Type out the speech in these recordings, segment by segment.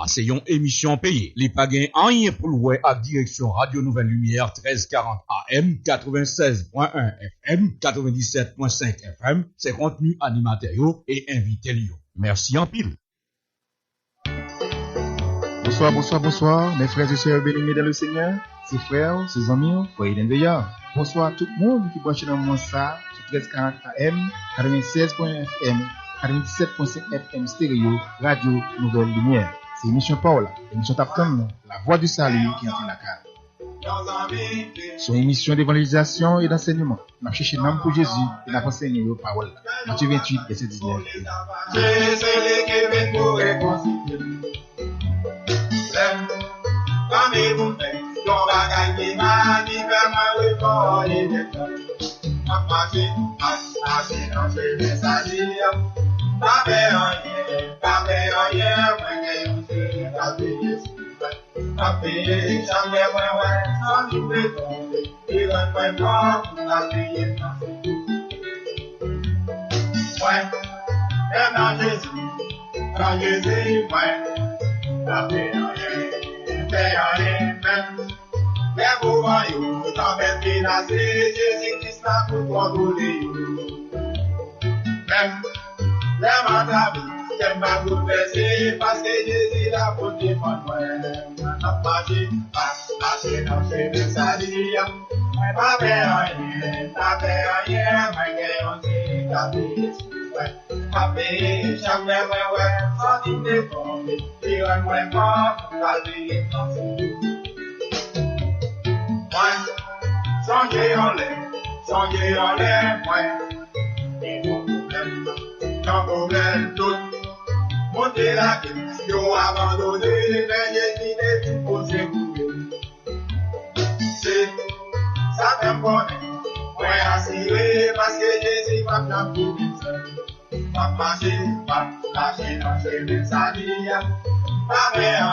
C'est une émission payée. Les pagans en rien pour louer à direction Radio Nouvelle Lumière 1340 AM, 96.1 FM, 97.5 FM. C'est contenu animateur et invité Lyon. Merci en pile. Bonsoir, mes frères et sœurs bénis dans le Seigneur, ses frères, ses amis, frères et bonsoir à tout le monde qui branche dans mon ça sur 1340 AM, 96.1 FM, 97.5 FM stéréo, Radio Nouvelle Lumière. C'est émission Paola, émission Tapton, la voix du salut qui entre la case. C'est une émission d'évangélisation et d'enseignement. Nous cherchons l'âme pour Jésus et nous enseignons nos paroles. Matthieu 28, verset 19. J'aime pas vous blesser parce que Jésus l'a porté pour moi. N'a pas marché dans ses messages. Mais pas faire rien, mais on s'est tapé. Pas payé, jamais, ouais, sans dire des tombes. Et un moins mort, pas payer. Moi, songez en l'air, moi. Et mon problème, ton problème, tout. Montez la question, abandonné, mais j'ai décidé de poser pour eux. C'est ça fait bon, moi assuré parce que Jésus m'a bien pris seul. Pas marcher dans ses messages. Pas faire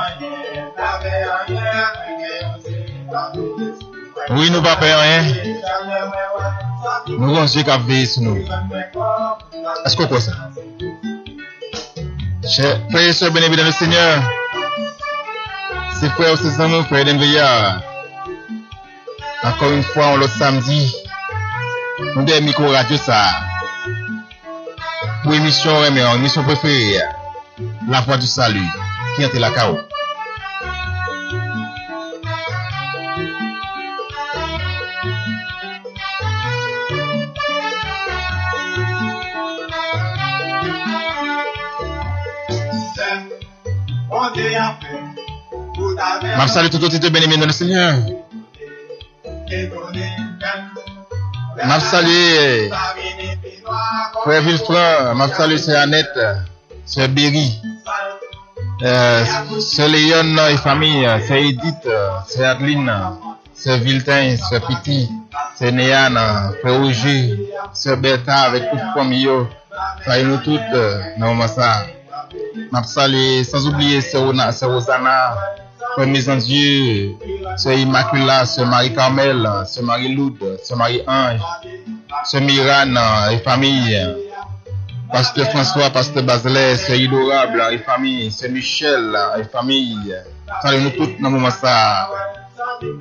rien, mais on s'est tapé. Oui, nous pas faire rien. Nous allons qu'à veiller sur nous. Est-ce qu'on peut ça? Chers frères et sœurs bénis dans le Seigneur, ses frères, ses amis, frères d'Enveillard, encore une fois, on l'autre samedi, nous avons micro radio ça. Pour émission préférée, la voix du salut, qui entre la chaos. Je salue tout autre bien-aimé dans le Seigneur. Je salue frère Villefranc, je salue sœur Annette, sœur Berry, sœur Léon et famille, sœur Edith, sœur Adeline, sœur Viltin, sœur Piti, sœur Néane, frère Roger, sœur Bertha avec toute la famille. Salut nous toutes, non, ça. Je salue sans oublier sœur Rosanna. Frère Maison Dieu, Sœur Immaculée, Sœur Marie-Carmel, Sœur Marie-Loud, Sœur Marie-Ange, Sœur Miran et famille, Pasteur François, Pasteur Baselet, Sœur Idorable et famille, Sœur Michel et famille. Salut nous toutes dans le moment ça,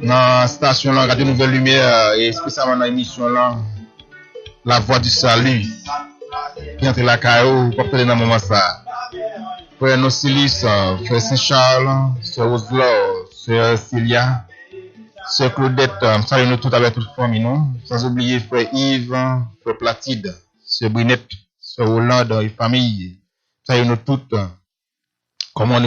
dans la station là, Radio Nouvelle Lumière et spécialement dans l'émission là, La Voix du Salut, qui entre la CAO, pour dans le moment ça. Frère Nocilis, Frère Saint-Charles, Sœur Roselor, Sœur Célia, Sœur Claudette, salut nous tous avec toute la famille, non? Sans oublier Frère Yves, Frère Platide, Sœur Brinette, Sœur Hollande et famille. Salut nous toutes. Comment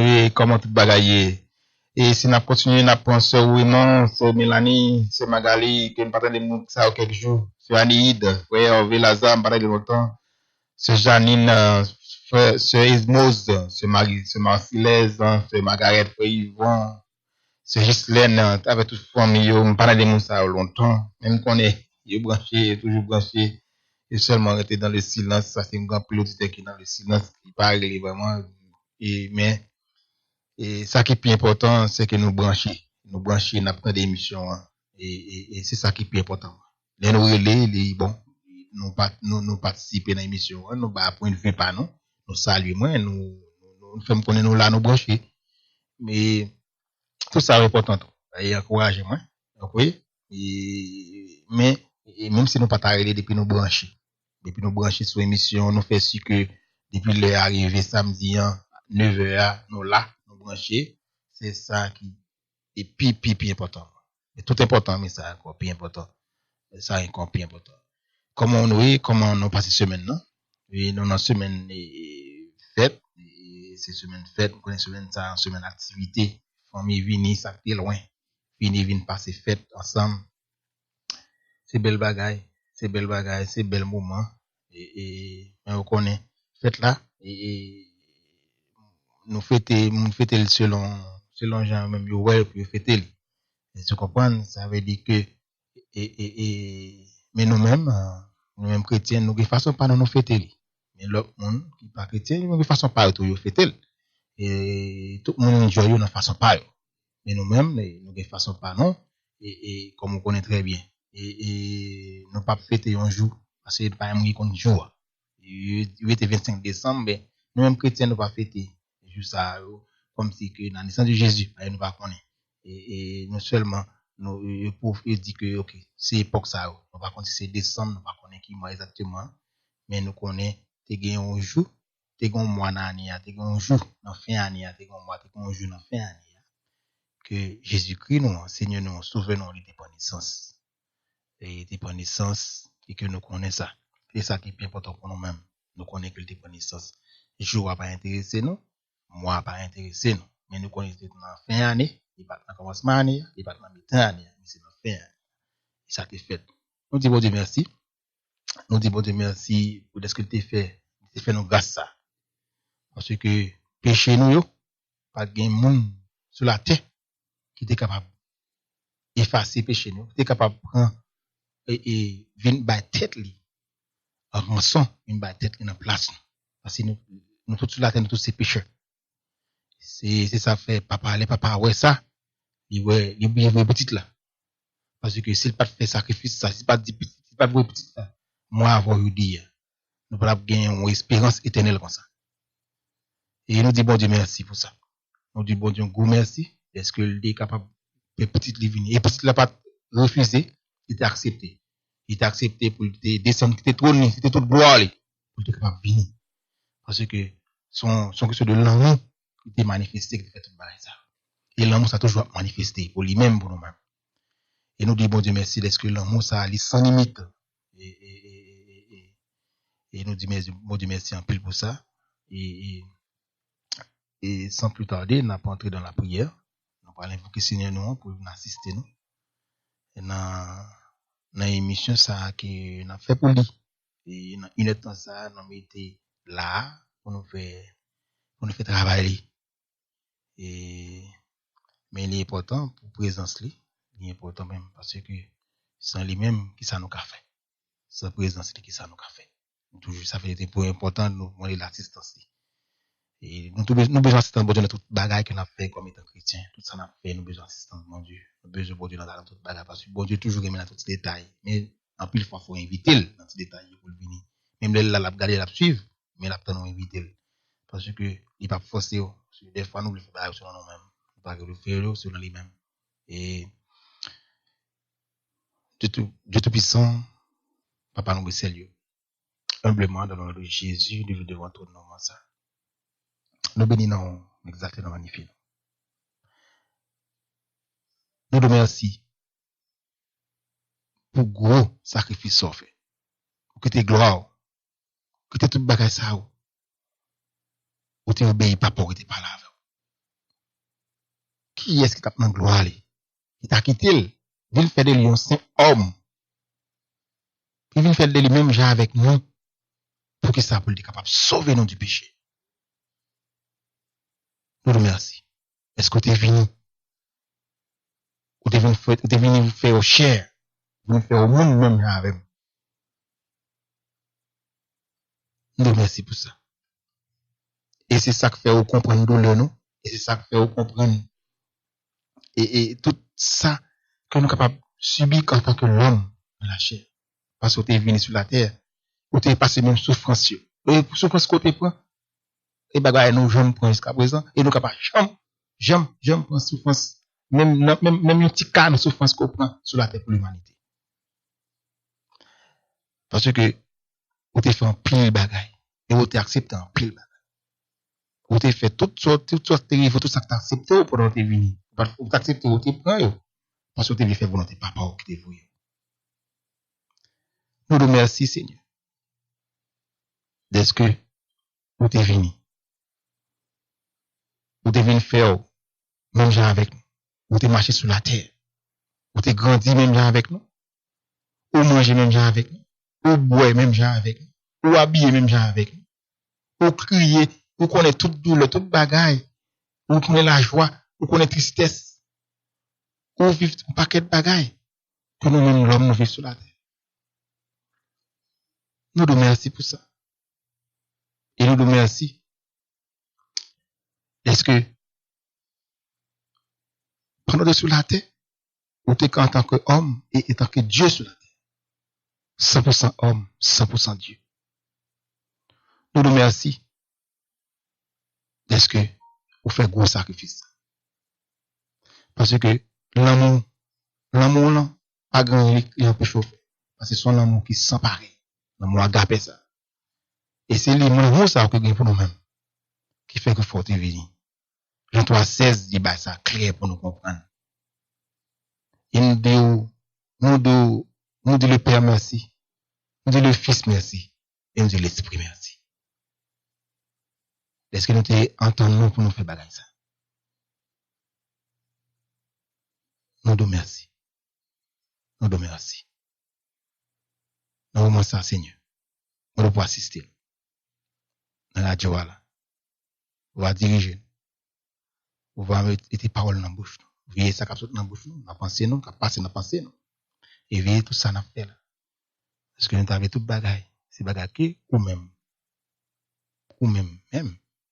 tout bagailler. Et si nous continuons à prendre Sœur Raymond, Sœur Mélanie, Sœur Magali, qui nous parlent de nous ça quelques jours. Sœur Aniide, Frère Vélazam, parlé de longtemps. Sœur Janine, Sœur Ismose, Sœur Marcilèse, Sœur Margaret, Frère Yvon, Sœur Gislaine, avec toute la famille, on parle de nous ça longtemps, même qu'on est branché, toujours branché, et seulement rester dans le silence, ça c'est un grand pilote qui est dans le silence, qui parle vraiment, mais ça qui est plus important, c'est que nous brancher, nous avons des émissions, et c'est ça qui est plus important. Les nous relais, bon, nous participer dans l'émission, nous pas point de vue pas nous saluer moi, nous faisons connaître nous là nous brancher. Mais tout ça est important. Et encouragez moi. Oui. Mais même si nous pas t'arrêter depuis nous brancher sur émission, nous fait sûr que depuis l'heure arrivée samedi 9h nous là nous brancher, c'est ça qui est plus important. Et tout important mais ça encore plus important. Ça est encore plus important. Comment nous passer semaine là? Et nous dans semaine fête, c'est semaine fête, nous connaissons semaine ça, semaine activité, famille vini ça fait loin. Vini passer fête ensemble. C'est belle bagaille, c'est bel moment et on connaît fête là et nous fêter selon gens même yo ouais pour fêter. Et tu comprends, ça veut dire que mais nous-mêmes chrétiens nous de façon pas nous fêter. Mais l'autre monde qui pas chrétien, de façon pas tout fêter. Et tout le monde joyeux de façon pas. Mais nous-mêmes nous de façon pas non et comme on connaît très bien et nous pas fêter un jour parce que pas un qu'on jour. Il était 25 décembre mais nous-mêmes chrétiens nous pas fêter juste ça comme si que dans la naissance de Jésus nous pas connaît et non seulement nous pour dit que OK c'est époque ça on va connaître c'est décembre nous pas connaît qui mois exactement mais nous connaît t'es gagné un jour t'es gagné un mois dans l'année t'es gagné un jour dans fin année t'es gagné un mois t'es gagné un jour dans fin année que Jésus-Christ nous Seigneur nous sauve nous de naissance et de naissance et que nous connaissons ça c'est ça qui est important pour nous-mêmes nous connaissons que le naissance jour va pas intéresser nous mois pas intéresser nous mais nous connaissons dans fin année il pas dans commencement année il pas dans mi-temps année mais c'est dans fin année et ça t'est fait nous disons bon Dieu merci nous disons bon Dieu merci pour ce que tu fait nous grâce ça parce que péché nous yo pas gain monde sur la terre qui était capable effacer péché nous qui était capable prendre et vinn ba tête li en rançon une ba tête li dans place parce que nous tous sur la terre nous tous ces pécheurs c'est ça fait papa ouais ça il bien petite là parce que s'il pas fait sacrifice ça s'il pas dit s'il pas petite là moi avoir eu dire nous pas gagner une espérance éternelle comme ça et nous dit bon Dieu merci pour ça nous dit bon Dieu gros merci est-ce que il est capable de petite li venir et petite là pas refuser il t'a accepté pour descendre qui était trône c'était toute gloire pour être capable venir parce que son question de l'amour il était manifesté qui fait tout ça et l'amour ça toujours manifesté pour lui-même pour nous-mêmes et nous dit bon Dieu merci est-ce que l'amour ça ali sans limite et nous dit bon Dieu merci en pile pour ça et sans plus tarder n'a pas entrer dans la prière nous allons invoquer Seigneur nous pour nous assister nous et dans émission ça que n'a fait pour lui et dans une temps ça nous mettait là pour nous faire travailler et mais il est important pour présence lui il est important même parce que sans lui-même qui ça nous a fait sans présence qui ça nous a fait toujours ça fait des points importants nous demander l'assistance et nous besoin d'assistance bon Dieu dans toute bagaille que nous fait comme étant chrétien tout ça n'a fait nous besoin d'assistance mon Dieu nous besoin bon Dieu dans toute bagaille parce que bon Dieu toujours aime dans tous les détails mais en plus fois faut inviter dans tous les détails pour venir même là la regarder la suivre mais là nous inviter parce que il pas forcer des fois nous le faire sur nous-mêmes pas que le faire sur lui-même et Dieu tout puissant papa nous salue humblement dans le nom de Jésus devant ton nom ça nous bénissons exactement magnifique nous te remercions pour gros sacrifice fait pour que tes gloire que tes tout bagage ça ou tu obéis pas pour que tu pas là qui est-ce qui t'a dans gloire il t'a quitté il fait de lui un saint homme il fait de lui-même genre avec nous pour que ça pour être capable de sauver nous du péché nous te remercions est-ce que tu es venu ou tu es venu faire au cher venu faire au monde même avec nous te remercions pour ça et c'est ça qui fait comprendre douleur nous et c'est ça qui fait comprendre et tout ça que nous capable subir en tant que l'homme dans la chair parce que tu es venu sur la terre ou tu es passé même souffrance et souffrance côté point et bagaille nous jeunes pour jusqu'à présent et nous capable chambre J'aime prendre souffrance, même un petit cas de souffrance qu'on prend sur la terre pour l'humanité. Parce que, vous t'avez fait un pile bagaille, et vous t'avez accepté un pile bagaille. Vous t'avez fait toutes sortes de tout ça que t'as accepté pour vous t'es venu. Vous t'avez accepté, vous t'avez pris, parce que vous t'avez fait volonté, papa, ou qui t'avez voulu. Nous nous remercions, Seigneur. Dès que vous t'avez venu. Vous t'avez venu faire, même gens avec nous. Vous t'avez marché sur la terre. Vous t'avez grandi même gens avec nous. Ou manger même gens avec nous. Ou boire même gens avec nous. Ou habiller même gens avec nous. Ou crier. Ou connaître toute douleur, toute bagaille. Ou connaître la joie. Ou connaître tristesse. Ou vivre un paquet de bagaille. Que nous-mêmes, l'homme, nous vivons sur la terre. Nous nous remercions pour ça. Et nous nous remercions. Est-ce que, pendant sur la terre, ou t'es en tant qu'homme et en tant que Dieu sur la terre. 100% homme, 100% Dieu. Nous nous remercions. Est-ce que, vous faites gros sacrifice? Parce que, l'amour, là, pas grand, il empêche au fait. Parce que c'est son amour qui s'empare. L'amour agape ça. Et c'est l'amour ça que nous pour nous-mêmes. Qui fait que faut te venir. Jean 3,16 dit, bah, ça clair pour nous comprendre. Et nous dit le Père merci. Nous dit le Fils merci. Et nous dit l'Esprit merci. Est-ce que nous t'entendons pour nous faire bagaille ça? Nous nous merci. Nous nous merci. Nous remercions ça, Seigneur. Nous devons assister. Dans la joie là. On va diriger. On va mettre tes paroles dans la bouche. Veillez ça qui dans la bouche, dans la pensée, qui passe dans la pensée. Et veillez tout ça dans la fait. Parce que nous avons tout bagaille. C'est bagaille qui, ou même,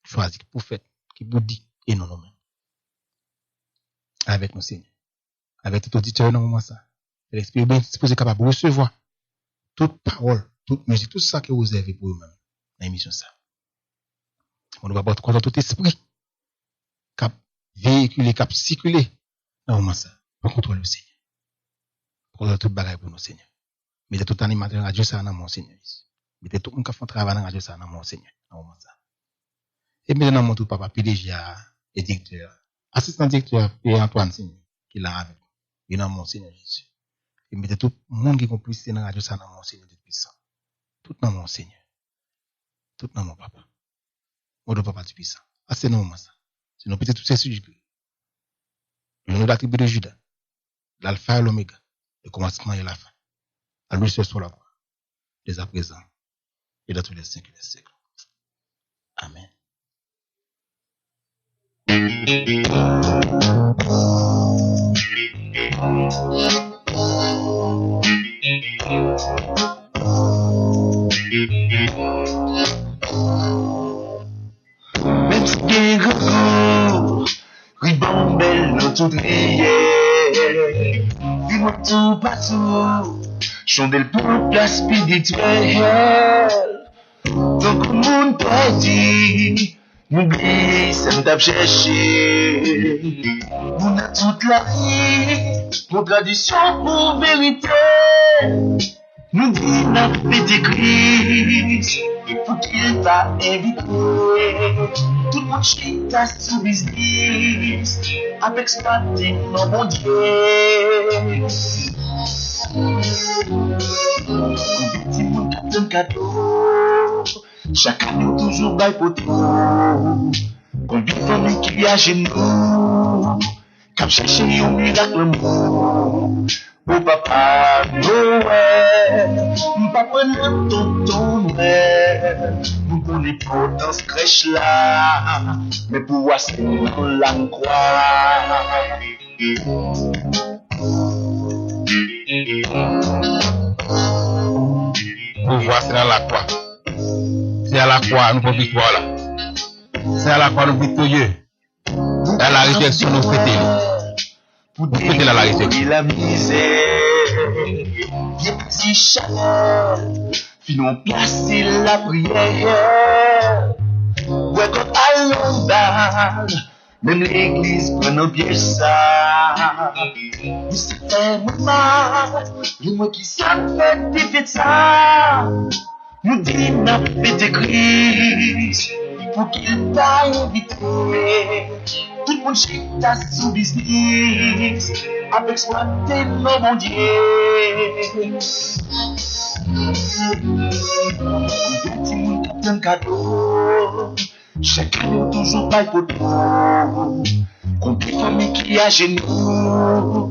choisi pour faire, qui vous dit, et non nous-mêmes. Avec nous, Seigneur. Avec tout auditeur dans le moment ça. L'Esprit bien disposé capable de recevoir toute parole, toute musique, tout ça que vous avez pour vous-même. Dans l'émission ça. On doit pas content tout esprit. Cap véhiculer, cap circuler. Dans le moment ça. Pour contrôler le Seigneur. Pour contrôler toute bagaille pour nous, Seigneur. Mettez tout animateur dans la radio ça dans mon Seigneur. Mettez tout le monde qui fait travail dans la radio ça dans mon Seigneur. Dans le moment ça. Et maintenant, mon tout papa, PDG et directeur, assistant directeur, et Antoine, Seigneur, qui est là avec nous. Il est dans mon Seigneur Jésus. Et mettez tout le monde qui complice dans la radio, ça dans mon Seigneur de puissant. Tout dans mon Seigneur. Tout dans mon papa. Mon papa du puissant. Ah, c'est non, ça. C'est non, peut-être tout ces sujets. Le nom de la tribu de Judas. L'alpha et l'oméga. Le commencement et la fin. À lui seul soit la gloire. Dès à présent. Et dans tous les siècles et les siècles. Amen. Même si bien gros, ribambelle dans toute rivière, dis-moi tout partout, chandelle pour place spirituelle, donc le monde perdu, m'oublie, ça me tape chercher, on a toute la vie, contradiction pour vérité. Nous dit la petite crise, pour qu'il t'a invité. Tout le monde chita sous business, avec exploiter nos bon Dieu. Petit monde qui donne cadeau, chaque année toujours bail poteau. Combien de familles qui y a chez nous, cap chercher un miracle mot. Oh papa Noël, papa ne tonton Noël, nous connaissons pas dans ce crèche là, mais pour voir si on la croit. Pour voir c'est dans la croix. C'est à la croix, nous pouvons victoire là. C'est à la croix, nous victorieux. Dans la résurrection, nous fêtons. Pour détruire la résurrection. La misère, bien petit chaleur, finons placer la prière. Ouais, quand allons bal, même l'église prend un piège ça. Vous savez, moi, moi qui savais défaire ça. Nous disons, n'a pété Christ, pour qu'il t'a invité. Tout le monde chita sous business, avec exploiter nos bon Dieu. Petit monde qui un cadeau, chaque année toujours pas photo. Combien de familles qui a genoux,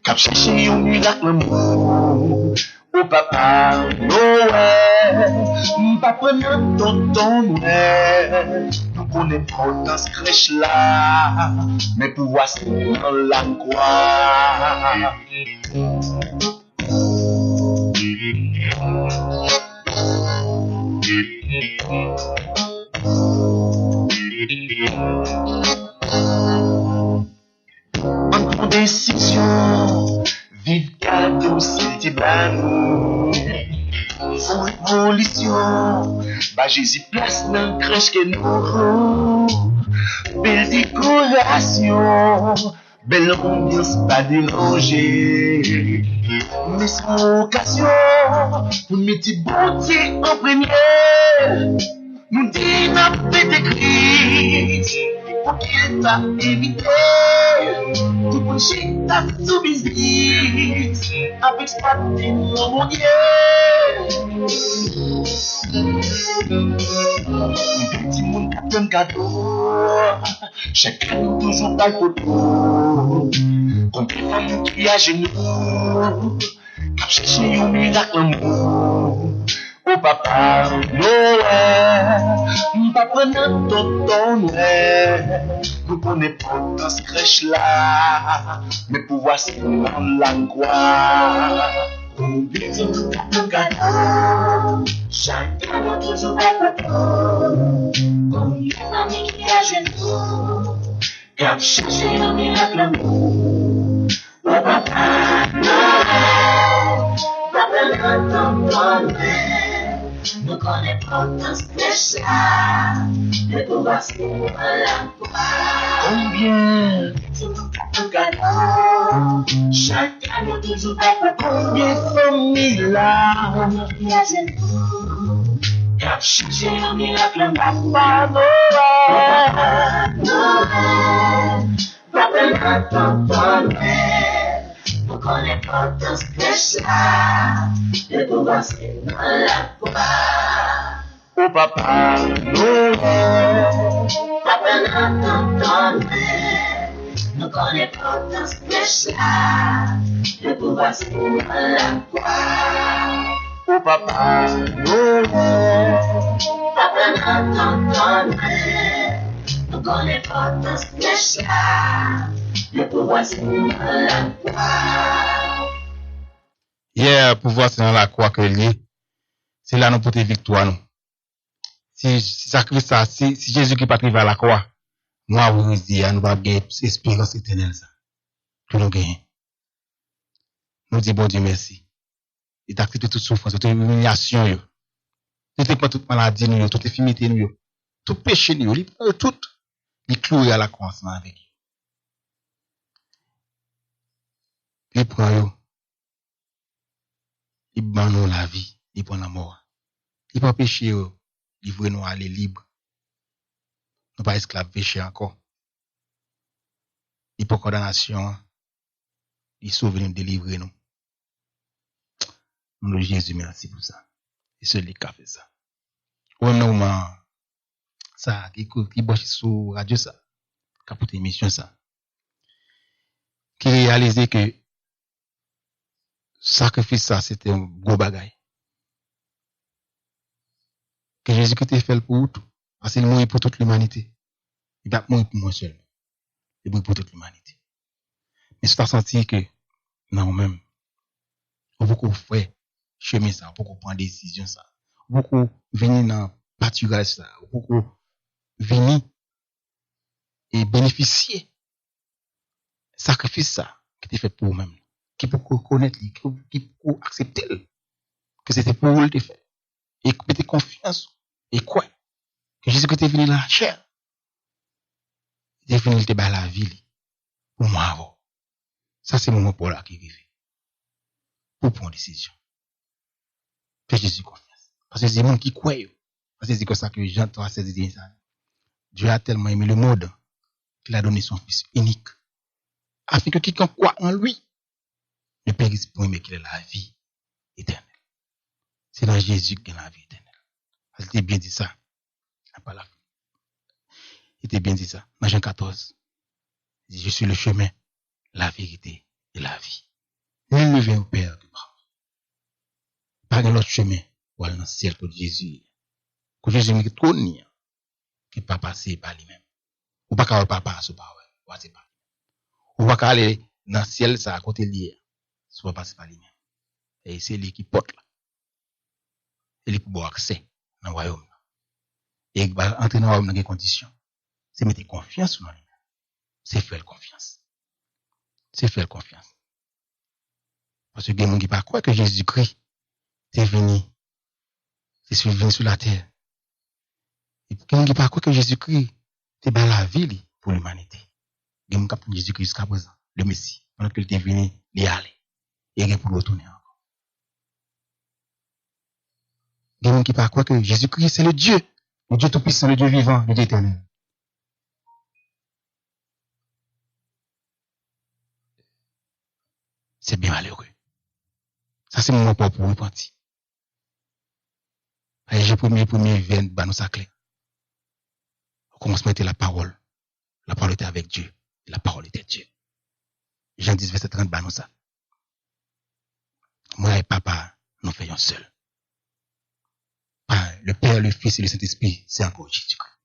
cap chercher un miracle l'amour. Oh papa Noël, papa non tonton Noël, nous connaissons pas dans ce crèche là, mais pouvoir c'est dans la croix. En grande décision, vive cadeau, c'est ban. Sans révolution, bah Jésus place dans crèche que nous. Belle décoration, belle ambiance, pas délogée. Mais sans occasion, pour mettre beauté en premier. Nous disons à péter Christ, pour qu'il t'a évité. Tout le monde chita sous business, avec exploiter nos mon Dieu. Petit monde qui un cadeau, chaque année toujours pas photo. Combien de femmes qui a genoux, qui cherché un miracle l'amour. Oh papa Noël, papa non tonton Noël, nous connaissons pas dans ce crèche là, mais pouvoir c'est dans la croix. Combien de cadeaux, chaque année toujours pas photo. Combien de familles qui a genoux, qui a cherché un miracle l'amour. Oh papa Noël, papa non tonton Noël. Nous connaissons pas dans ce crèche-là, mais pouvoir c'est dans la croix. Combien de cadeaux, chaque année toujours pas combien de familles là, qui a genoux, qui a cherché un miracle, papa Noël, papa tonton Noël. Nous connaissons pas dans ce crèche-là, mais pouvoir c'est dans la croix. Oh papa Noël, papa tonton Noël, nous connaissons pas dans ce crèche-là, mais pouvoir c'est dans la croix. Oh papa Noël, papa tonton Noël, nous connaissons pas dans ce crèche-là, mais pouvoir c'est dans la croix. Yeah, pouvoir c'est dans la croix que lié. C'est là nous porter victoire nous. Si sacrifice ça, si Jésus qui pas arrivé à la croix, moi vous dire nous va gagner espérance éternelle ça. Que nous gagnons. Nous disons bon Dieu merci. Il t'a accepté toute souffrance, toute humiliation yo. Toute maladie nous, toute infirmité nous, tout péché nous, il prend tout, il cloué à la croix ensemble avec lui. Il prend yo. Il ban nous la vie, il prend la mort. Il pas péché livre nous aller libre. Nous pas esclaves péché encore. Il pas condamnation. Il sauve nous, délivrer nous. Nous Jésus merci pour ça. Et celui qui a fait ça. Ou non ça qui bosse sur radio ça, qui a porté émission ça. Qui réalisait que sacrifice ça c'était un gros bagage. Que Jésus qui t'a fait pour tout, parce qu'il mourit pour toute l'humanité. Il va mourir pour moi seul. Il mourit pour toute l'humanité. Mais c'est à sentir que non même, on beaucoup faire chemin ça, on beaucoup prendre décision ça, on beaucoup venir dans pâturage ça, on beaucoup venir et bénéficier sacrifice ça qui était fait pour vous-même, qui pour reconnaître, qui pour accepter que c'était pour vous le faire et mettez confiance et quoi que Jésus qui était venu là cher. Il est venu te battre la vie pour moi avant. Ça, c'est mon moment pour là qui arrive. Pour prendre une décision. Fais Jésus confiance. Parce que c'est le monde qui croit. Parce que c'est comme ça que Jean 3,16 dit ça. Dieu a tellement aimé le monde qu'il a donné son Fils unique. Afin que quiconque croit en lui ne périsse point, mais qu'il ait la vie éternelle. C'est dans Jésus qu'il y a la vie éternelle. Il était bien dit ça. Pas la fin. Il était bien dit ça. Dans Jean 14. Il dit, je suis le chemin, la vérité et la vie. Nul ne vient au Père que par moi. Pas de l'autre chemin pour aller dans le ciel que Jésus. Que Jésus me trop ni qui pas passer par lui-même. Ou pas qu'à papa sous par ouais, c'est pas. Ou pas qu'à aller dans le ciel ça à côté lié. Soit passer par lui-même. Et c'est lui qui porte là. Et lui pour avoir accès dans le royaume. Et entrer dans le royaume dans des conditions. C'est mettre confiance dans lui-même. C'est faire confiance. C'est faire confiance. Parce que les gens qui ne pas croire que Jésus-Christ est venu. C'est venu sur la terre. Et les gens qui ne pas croire que Jésus-Christ est dans la vie pour l'humanité. Les gens qui pour Jésus-Christ jusqu'à présent, le Messie, pendant qu'il est venu, il est allé. Et il est pour retourner encore. Les gens qui ne pas croire que Jésus-Christ c'est le Dieu tout-puissant, le Dieu vivant, le Dieu éternel. C'est bien malheureux. Ça, c'est mon moment pour repentir. Et j'ai premier vient de nous sacler. On commence à mettre la parole. La parole était avec Dieu. Et la parole était Dieu. Jean 10, verset 30, nous ça. Moi et papa, nous faisons seuls. Le Père, le Fils et le Saint-Esprit, c'est encore Jésus-Christ.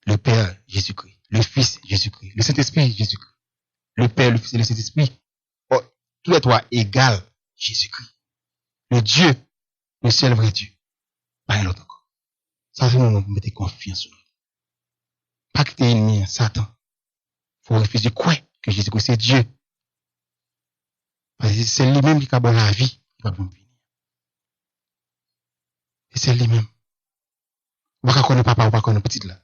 Le Père, Jésus-Christ. Le Fils, Jésus-Christ. Le Saint-Esprit, Jésus-Christ. Le Père, le Fils et le Saint-Esprit. Oh, tous les trois égales Jésus-Christ. Le Dieu, le seul vrai Dieu. Pas un autre encore. Ça fait nous mettre confiance en nous. Pas que t'es ennemi, Satan. Faut refuser quoi? Que Jésus-Christ c'est Dieu. Parce que c'est lui-même qui a bon la vie, qui va bon finir. Et c'est lui-même. On va pas connaître papa, on va pas connaître petit là.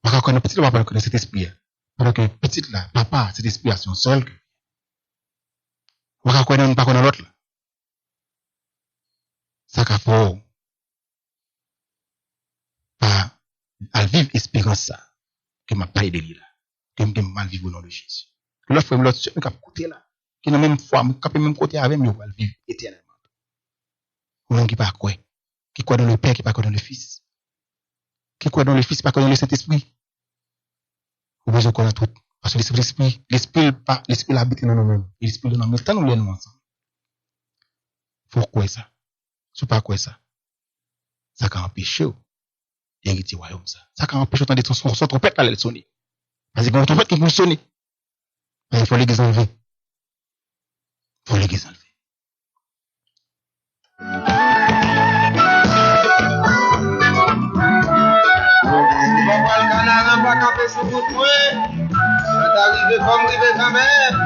On va pas connaître petit là, on va pas connaître cet esprit. Pendant que petit là, papa, cet esprit a son seul. On va pas connaître l'autre là. Ça qu'a faut pas à vivre espérance ça que m'a pas aidé là, que m'a mal vivre au nom de Jésus. Que l'autre frère l'autre qui a côté là, qui n'a même foi, qui même côté avec moi va vivre éternellement. Ou qui pas croire, qui croit dans le Père, qui pas croit dans le Fils. Qui croit dans le Fils, pas croit dans le Saint-Esprit. Ou besoin qu'on a tout parce que l'esprit habite dans nous-mêmes. Et l'esprit dans nous temps nous les nous ensemble. Pourquoi ça? C'est pas quoi ça? Ça can empêcher héritier royaume ça. Ça can empêcher d'entendre son trompette là elle sonner. Parce que quand trompette qui peut sonner. Il faut l'église enlever. Il faut l'église enlever. Le canard n'a pas campé sous bout de moi. C'est arrivé comme rivé quand même.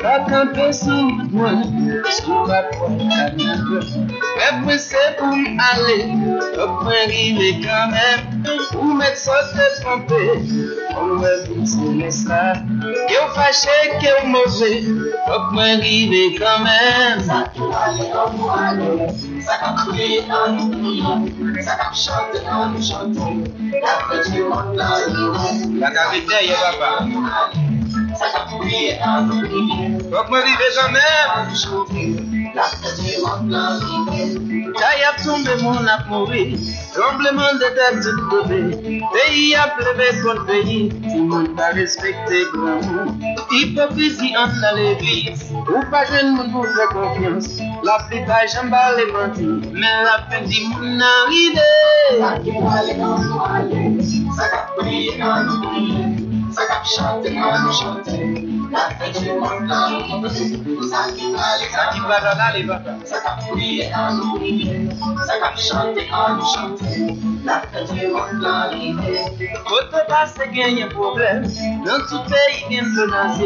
Pas campé sous moi, sous la porte canard. Mais pressé pour m'aller, au point rivé quand même. Pour mettre sauce trempée, on me dit c'est ça. Qu'est-ce fâché, qu'est-ce mauvais, au point rivé quand même. Ça ça va crier en nous, ça va chanter en nous chanter. La fête du monde là, La carité, il y a papa. ça va crier en nous. Faut me river quand même. La fête du monde là, Taille a tombé, mon a mouru. Tremblement de terre tout crevé. Pays a pleuvé contre pays. Tout le monde pas respecté grand monde. Hypocrisie entre l'église. Ou pas jeune monde pour faire confiance. La plupart j'en bats les mentis. Mais la fin du monde arrivé. Ça qui va aller dans nous aller. Ça va prier dans nous prier. Ça va chanter dans nous chanter. La fin du monde arrivé. Ça qui va aller dans nous aller. Ça va prier dans nous prier. Ça va chanter dans nous chanter. Côté passe gagne un problème, dans tout pays il y a une menace.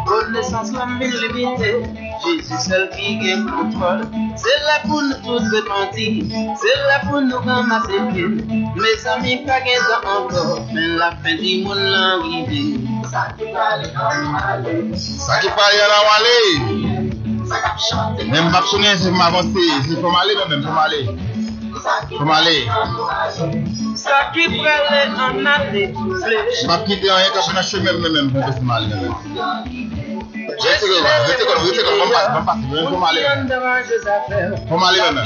Connaissance la mille limitée, Jésus seul qui gagne contrôle. C'est là pour nous tous repentir, c'est là pour nous ramasser pile. Mes amis pas gagne encore, mais la fin du monde l'arrivée. Ça qui parle en aller. Même pas sonner, c'est m'avancer. C'est pour m'aller, même pour m'aller. Pour m'aller. Ça qui prélève en aller, je pas quitter rien quand je suis chemin même pour m'aller. Je sais que pour m'aller. Pour m'aller même.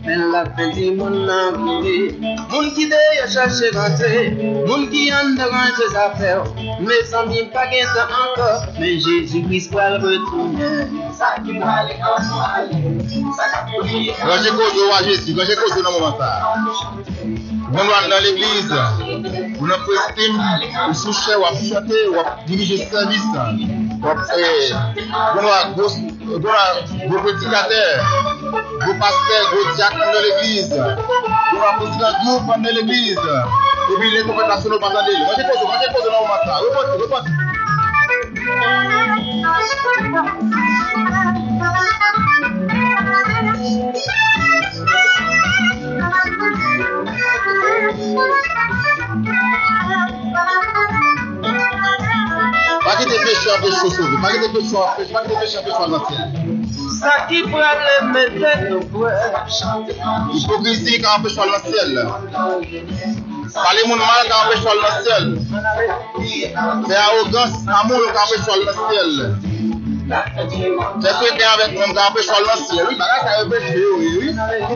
Mais la fin du monde l'arrivée. Moun qui d'ailleurs cherche rentrer, moun qui en dérange ses affaires. Mes amis pas gain encore, mais Jésus-Christ va le retourner. Ça qui va aller en aller. Quand j'ai causé Jésus, quand j'ai causé dans le moment ça. Vous allez dans l'église, vous n'avez pas estime, vous souchez, vous chantez, vous dirigez le service. Vos prédicateurs, vos pasteurs, vos diacres de l'église, vous avez président de groupe de l'église, et puis les compétences ne pas attendre. Moi j'ai posé dans le moment ça. Repose. Pas que des pécheurs pécheurs sauvés, pas que des pécheurs pécheurs l'ancien. Ça qui prend le mettre nos frères. Hypocrisie quand on pécheur l'ancien. Parler mon mal quand on pécheur l'ancien. C'est arrogance, amour quand on pécheur l'ancien. C'est ce qui est avec mon quand on pécheur l'ancien. Oui, ça veut pécher, oui.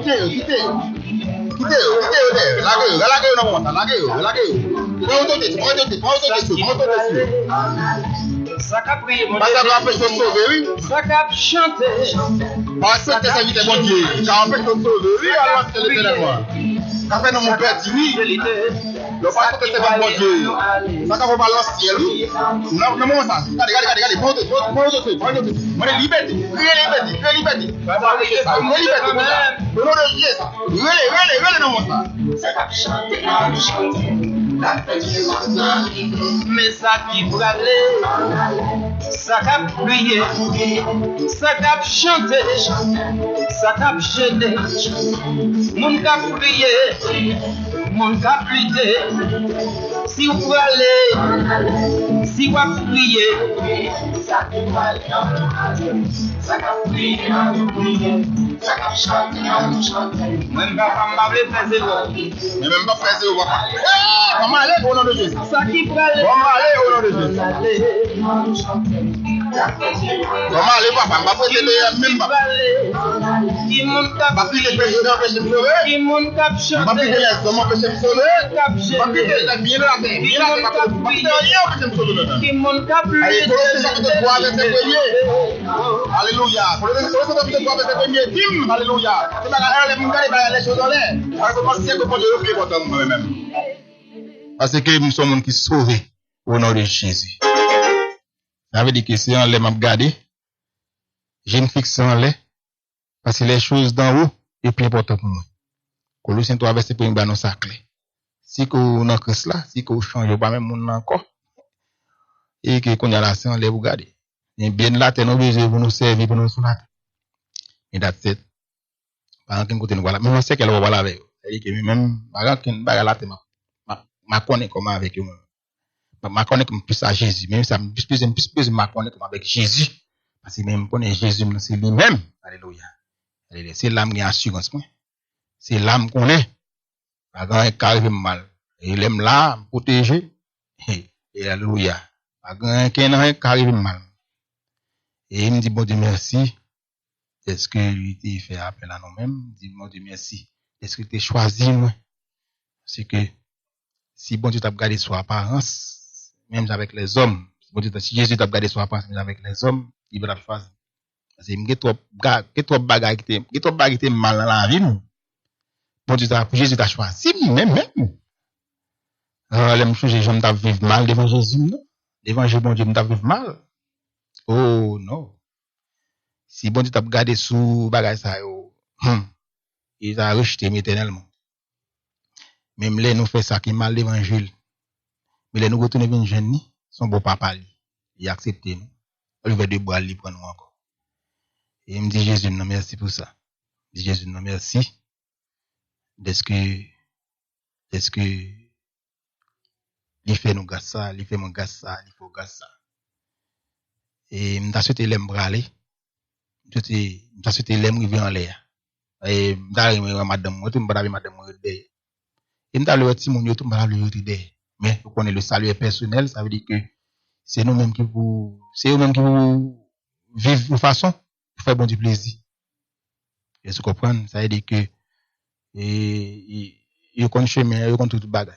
Quittez. Ça qu'a prié mon Dieu. Ça qu'a sauver, oui. Ça qu'a chanté. Parce que ça vite mon Dieu. Ça empêche de sauver, oui, alors c'est l'éternel. Ça fait dans mon père dit oui. Le pasteur c'est pas mon Dieu. Ça qu'a pas l'ancien, oui. Non, comment ça? Regardez. Moi liberté. Mais ça qui brûlait, ça qu'a prié, ça qu'a chanté, ça qu'a gêné, mon qu'a prié, mon qu'a plutté. Si vous brûlez, si vous priez, ça qu'a prié, ça qu'a chanté. Même pas faire zéro. Même pas faire zéro. Comment aller au nom de Jésus? Ça qui brûle. Comment aller au nom de Jésus? Comment aller papa? Pas prêter même pas. Qui monte cap. Pas plus de président péché sauver. Qui monte cap chanter. Pas plus de les hommes péché sauver. Cap pas plus de bien la terre. Bien la terre. Pas plus de rien péché sauver. Qui monte cap. Allez, Colossiens chapitre 3 verset 1er. Alléluia. Colossiens chapitre 3 verset 1er. Dim. Alléluia. C'est pas les regarder les choses en l'air. Parce que c'est que Dieu est important moi-même. Parce que nous sommes gens qui sont sauvés au nom de Jésus. Ça veut dire que c'est en l'air m'a regardé. J'ai une fixe en l'air. Parce que les choses d'en haut est plus important pour moi. Colossiens 3 verset 1er nous ça clé. Si que vous dans Christ là, si que vous changez pas même monde encore et que qu'on y a la en l'air vous garder. Et bien là t'es obligé pour nous servir pour nous soutenir. Et that's it. Par exemple côté nous voilà, même c'est qu'elle va voilà avec. C'est-à-dire que même par exemple là t'es ma connaît comment avec eux. Ma connaît comme plus à Jésus, même ça plus ma connaît comme avec Jésus. Parce que même connaît Jésus, c'est lui-même. Alléluia. Alléluia. C'est l'âme qui a assurance. C'est l'âme qu'on est. Pas grand qui arrive mal. Et il aime là, protéger. Et alléluia. Pas grand qui arrive mal. Et il me dit, bon Dieu, merci. Est-ce que lui t'a fait appel à nous-mêmes? Il dit, bon Dieu, merci. Est-ce que tu as choisi, moi? C'est que, si bon Dieu t'a gardé son apparence, même avec les hommes, si Jésus t'a gardé son apparence, même avec les hommes, il va la choisir. Parce que il y a trop bagages qui étaient mal dans la vie, nous. Bon Dieu Jésus t'a choisi, même. Les choses, les gens t'a vivre mal devant Jésus, non? Devant Jésus, bon Dieu, t'a vivre mal. Oh, non. Si bon Dieu t'a gardé sous bagages ça, il t'a rejeté éternellement. Même les nous fait ça qui mal l'évangile. Mais les nous retourner vers jeune ni, son beau papa li. Il accepte nous. On veut de bois li prendre nous encore. Et il me dit Jésus non merci pour ça. Je dis Jésus non merci. Est-ce que il fait nous gars ça, il fait mon gars ça, il faut gars ça. Et m'ta souhaité l'aime braler. M'ta souhaité l'aime river en l'air. Et m'ta madame, moi tout m'ta madame de. Et m'ta le petit mon yo tout m'ta le de. Mais vous connaissez le salut personnel, ça veut dire que c'est nous-mêmes qui vous vivre de façon pour faire bon du plaisir. Et vous comprenez, ça veut dire que yo connaît chemin, yo connaît tout bagage.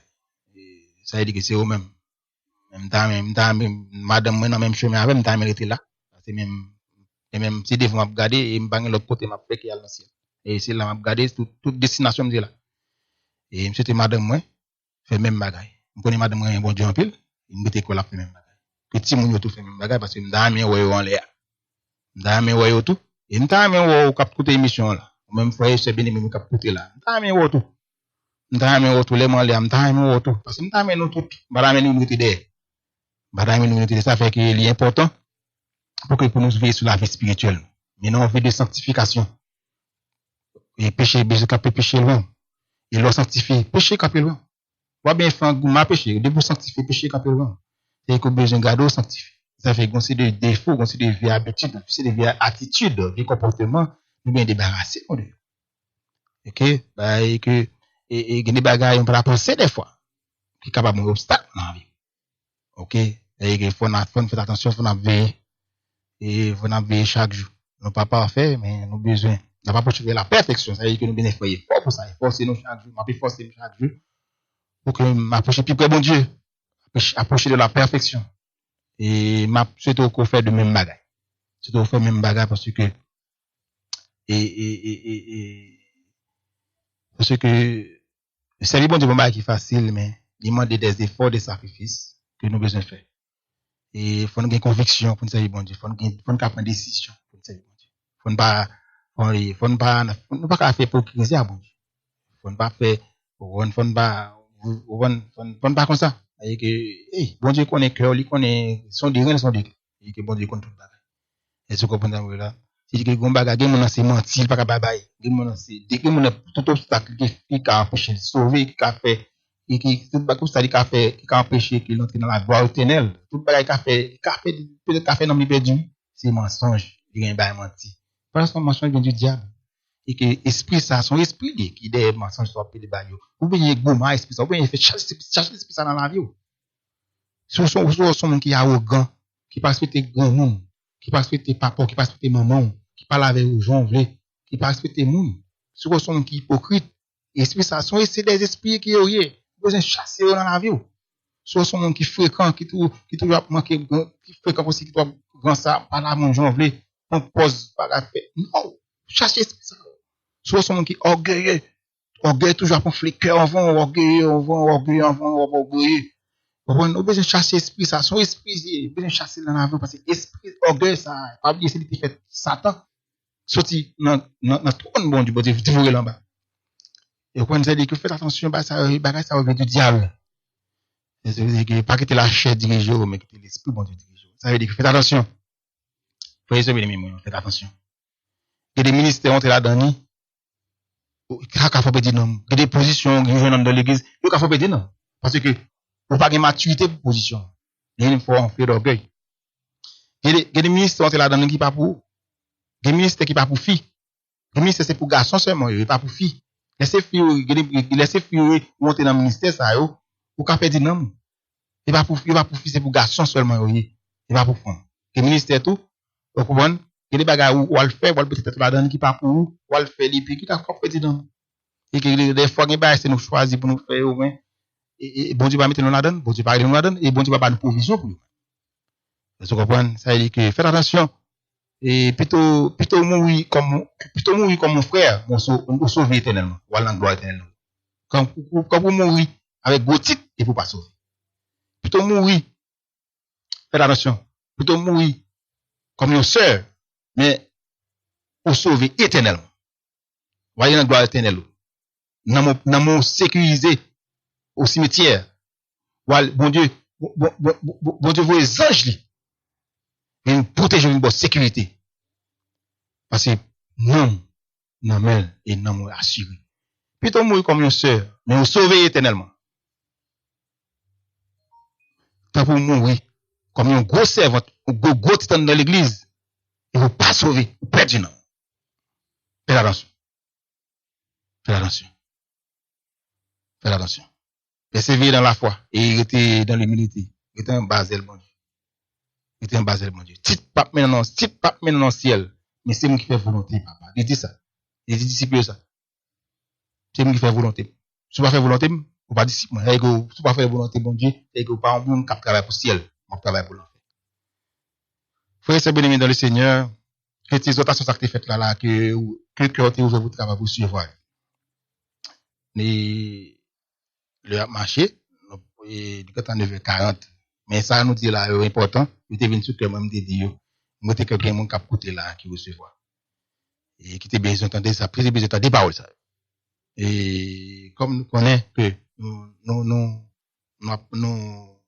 Ça veut dire que c'est eux-mêmes. Même madame moi dans même chemin avec m'ta mérité là. C'est même si des fois m'a regarder et m'bang l'autre côté m'a fait qu'il y a l'ancien. Et c'est là m'a regarder toute destination me là. Et monsieur était madame moi fait même bagage. Je connais madame un bon Dieu en pile, il me dit qu'on a fait même bagage. Petit moun yo tout fait même bagage parce que m'dame ouais en l'air. M'dame ouais tout et m'dame ouais cap côté émission là. Même frère c'est bien même cap côté là. M'dame ouais tout. M'dame ouais tout les man là, m'dame ouais tout parce que m'dame nous tout, madame nous était derrière. Madame nous était ça fait que il est important pour nous veiller sur la vie spirituelle. Mais non, on fait de sanctification. Et péché, péché loin. Et leur sanctifier, péché capé loin. Ou bien faire ma péché, de vous sanctifier péché capé loin. C'est que besoin garder sanctifier. Ça fait qu'on c'est des défauts, qu'on c'est des vieilles habitudes, c'est des vieilles attitudes, des comportements, nous bien débarrasser de eux. OK? Bah, et que, et des bagages, on peut la penser des fois. Qui est capable d'un obstacle dans la vie. OK? Et qu'il faut faire attention, faut veiller. Et faut veiller chaque jour. Nous pas parfait, mais nous besoin. Nous pas poursuivre la perfection. Ça veut dire que nous bien faire fort pour ça. Forcer nous chaque jour. M'a forcer chaque jour. Pour que m'approcher plus près bon Dieu. Approcher de la perfection. Et m'a surtout qu'on fait de même bagage. Surtout faire même bagage parce que parce que c'est bon Dieu bon bagage qui est facile, mais il demande des efforts, des sacrifices que nous besoin faire. Et il faut nous avoir conviction pour nous servir bon Dieu. Faut nous prendre des décisions pour nous servir bon Dieu. Faut ne pas faire pour hypocrisie à bon Dieu. Faut ne pas faire faut ne pas comme ça. Et que bon Dieu connaît cœur, il connaît son degré, et que bon Dieu connaît tout bagage. Et ce qu'on comprend là. Si que bon bagage, mon c'est mentir, pas babaye. Mon c'est dès que mon tout obstacle qui a empêché de sauver, qui a fait et qui tout bagage ça qui a fait qui a empêché qu'il entre dans la gloire éternelle. Tout bagage peut-être fait non perdu, c'est mensonge, il vient bail menti. Parce que mensonge vient du diable. Et que esprit ça son esprit qui des mensonges soit appelé bail. Ou bien gouma esprit ça, ou bien fait chercher esprit ça dans la vie. Sur son qui est arrogant, qui pas respecter grand monde, qui pas respecter papa, qui pas respecter maman, qui parle avec aux gens vrais, qui pas respecter monde. Sur son qui est hypocrite, esprit ça sont c'est des esprits qui est besoin chasser dans la vie. Sur son qui fréquent, qui toujours manquer, qui fréquent aussi qui doit grand ça par la mon gens vrais, on pose pas la fait. Non, chasser esprit ça. Sur son qui orgueilleux toujours pour fliquer avant orgueilleux. On a besoin de chasser l'esprit, ça. Son esprit, besoin de chasser dans la vie, parce que l'esprit, orgueil, ça, pas oublier, c'est lui qui fait Satan. Sorti, dans trône, bon, du bon Dieu, dévorer là-bas. Et quand on dit que faites attention, ça revient du diable. C'est-à-dire que pas quitter la chair dirigée, mais quitter l'esprit, bon Dieu, dirigé. Ça veut dire que faites attention. Faites attention. Il y a des ministères, on est là-dedans, il faut dire non. Il y a des positions, qui viennent dans l'église, il faut dire non. Parce que, pour pas de maturité pour position. Il faut en faire d'orgueil. Il y a des ministres qui sont là-dedans qui pas pour. Des ministres qui pas pour filles. Les ministres c'est pour garçons seulement, il pas pour filles. Laissez filles monter dans le ministère ça yo, ou ka faire dire non. Il pas pour filles, c'est pour garçons seulement il pas pour femme. Les ministères tout, vous comprenez? Il y a des bagages où on le fait, ou peut-être là-dedans qui pas pour ou on le fait puis qui t'a fait dire non. Et que des fois c'est nous choisir pour nous faire au moins. Et bon Dieu va mettre nous là-dedans, bon Dieu va nous là-dedans, et bon Dieu va pas nous provision pour nous. Vous comprenez? Ça veut dire que faites attention. Et plutôt mourir comme mon frère, on sauve éternellement, ou à gloire éternellement. Quand vous mourir avec vos titres, et vous pas sauver. Plutôt mourir, faites attention. Plutôt mourir comme une sœur, mais pour sauver éternellement. Voyez la gloire éternelle. Dans mon sécurisé, au cimetière. Bon Dieu, bon Dieu, vous les anges, mais nous protéger une bonne sécurité. Parce que non, non, et non, assuré. Plutôt mourir comme une sœur, mais on sauve éternellement. Tant pour mourir comme un gros servant, un gros titan dans l'église, et vous pas sauver, vous perdez non. Faites attention. Faites attention. Faites attention. Persévérer dans la foi et rester dans l'humilité. Rester un basel, bon Dieu. Rester un basel, bon Dieu. Petit pape maintenant dans le ciel. Mais c'est moi qui fais volonté, papa. Il dit ça. Il dit disciple ça. C'est moi qui fais volonté. Si vous ne faites pas volonté, vous pas disciple. Si vous ne pas faire volonté, bon Dieu, et que vous pas un bon cap travail pour le ciel. On travaille pour l'enfer. Frère, c'est bien aimé dans le Seigneur. Que tes exhortations qui faites là, que le cœur est ouvert pour travailler pour suivre. Le marché, du côté à 9h40. Mais ça nous dit là, important. Il était venu sur que moi, me dit, moi, t'es quelqu'un qui a côté là, qui recevoir. Et qui était besoin d'entendre ça, pris besoin d'entendre des paroles, ça. Et comme nous connaissons que nous avons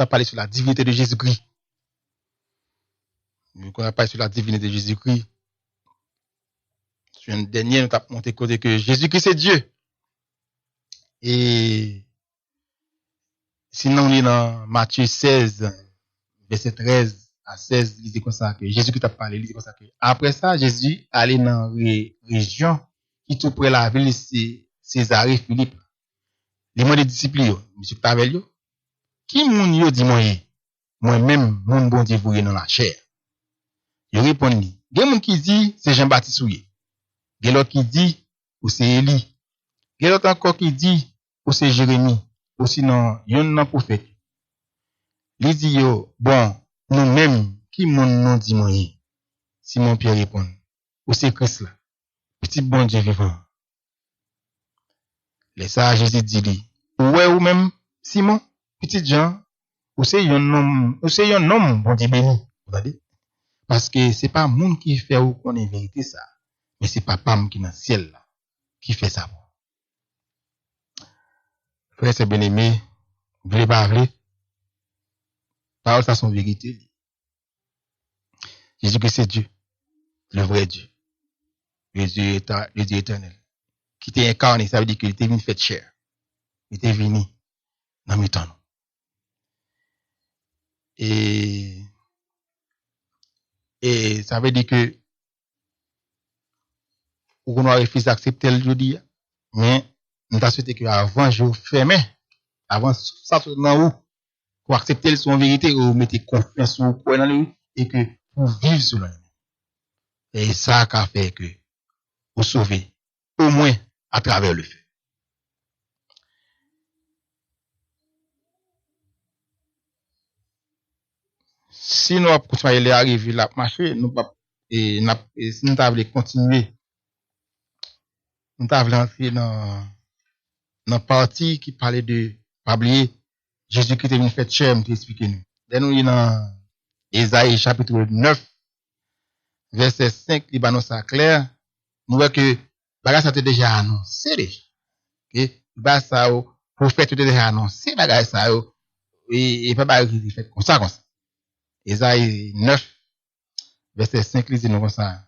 parlé sur la divinité de Jésus-Christ. Nous avons parlé sur la divinité de Jésus-Christ. Sur une dernière, nous avons montré que Jésus-Christ c'est Dieu. Et sinon, on est dans Matthieu 16, verset 13 à 16, il dit comme ça que Jésus-Christ a parlé, il dit comme ça que après ça, Jésus allait dans les régions qui tout près la ville, c'est Césarée Philippe. Les mots des disciples, monsieur Tavel, qui moun yo dit moi-même, mon bon Dieu vous dans la chair. Il répond, il y a moun qui dit c'est Jean-Baptiste ouye. Il y a l'autre qui dit ou c'est Élie. Il y a l'autre encore qui dit ou c'est Jérémie. Ou sinon, yon nan prophète. Il dit yo, bon, nous-mêmes, qui moun non dit moi. Simon Pierre répond, ou c'est Christ là. Petit bon Dieu vivant. Les sages Jésus dit, ouais ou même, Simon, petit Jean, ou c'est un homme, bon Dieu béni. Vous voyez? Parce que c'est pas moun qui fait ou qu'on est vérité ça, mais c'est papa qui est dans le ciel là, qui fait ça. Frère, c'est bien aimé, vous voulez parler? Parole, ça son vérité. Jésus-Christ c'est Dieu, le vrai Dieu. Le Dieu éternel. Qui était incarné, ça veut dire qu'il était venu fait chair. Il était venu dans mes temps. Et ça veut dire que on a refusé d'accepter le jeudi, mais nous avons souhaité qu'avant je fermais, avant ça dans où pour accepter son vérité, vous mettez confiance sur quoi dans lui et que vous vivez sur lui. Et ça a fait que vous sauvez au moins à travers le feu. Si nous continuons à arriver là, marcher, nous pas et si nous voulons continuer, nous voulons entrer dans la partie qui parlait de pas oublier Jésus-Christ est venu faire chair, nous expliquer nous. Nous sommes dans Ésaïe chapitre 9 verset 5, il va nous ça clair. Nous voyons que bagage ça était déjà annoncé déjà. OK, bagage ça prophète était déjà annoncé bagage ça et pas bagage fait comme ça. Ésaïe 9 verset 5 il dit nous comme ça.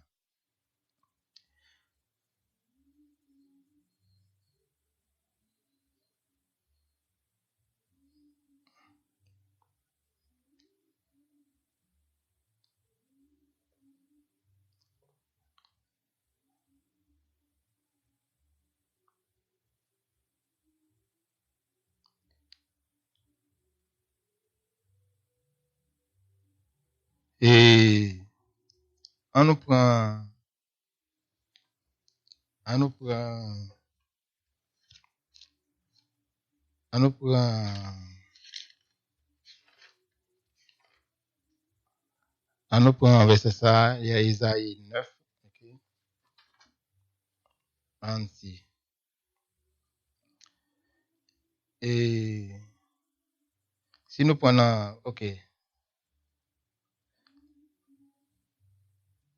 Et on nous prend verset ça, il y a Isaïe 9, ok. Ainsi. Et si nous prenons, ok.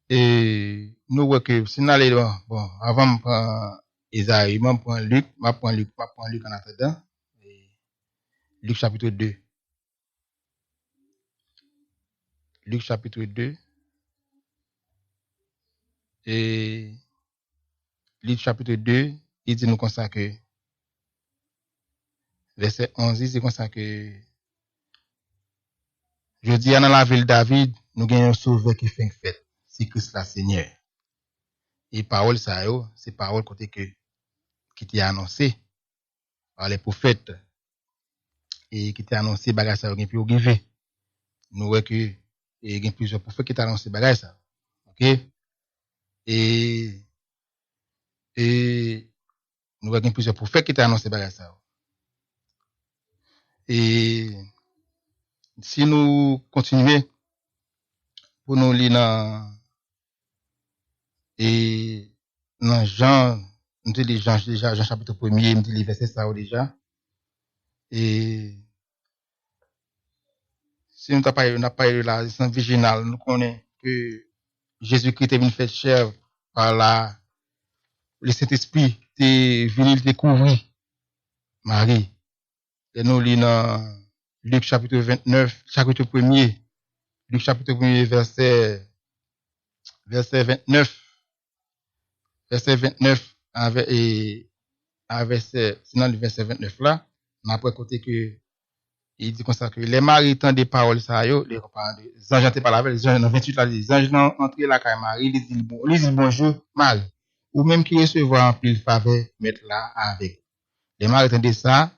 Et nous voyons que si nous allons, bon, avant de prendre Isaïe, je prends Luc en attendant. Luc chapitre 2. Luc chapitre 2. Et Luc chapitre 2, il dit nous comme ça que, verset 11, il dit comme ça que, je dis dans la ville de David, nous gagnons un sauveur qui fait une fête. C'est Christ la Seigneur. Et parole ça, c'est parole côté que, qui t'est annoncé par les prophètes. Et qui t'est annoncé bagage ça, il plus arrivé. Nous voyons que, il y a plusieurs prophètes qui t'ont annoncé bagage ça. Ok? Et nous voyons plusieurs prophètes qui t'ont annoncé bagage ça. Et si nous continuons pour nous lire dans Jean, nous disons Jean chapitre 1er, nous disons les versets ça déjà. Et si nous n'avons pas eu la licence virginale, nous connaissons que Jésus-Christ est venu faire chair par le Saint-Esprit, est venu découvrir Marie. Et nous lisons dans Luc chapitre 29, chapitre 1er, Luc chapitre 1er, verset 29, sinon le verset 29 là, on a côté que, il dit comme ça que les maris tant des paroles ça yo, les anges étaient par la veille, les anges dans 28 là, les anges entrés là quand Marie, ils disent bonjour Marie, ou même qui recevoir en pile faveur, mettre là avec. Les maris entendaient ça,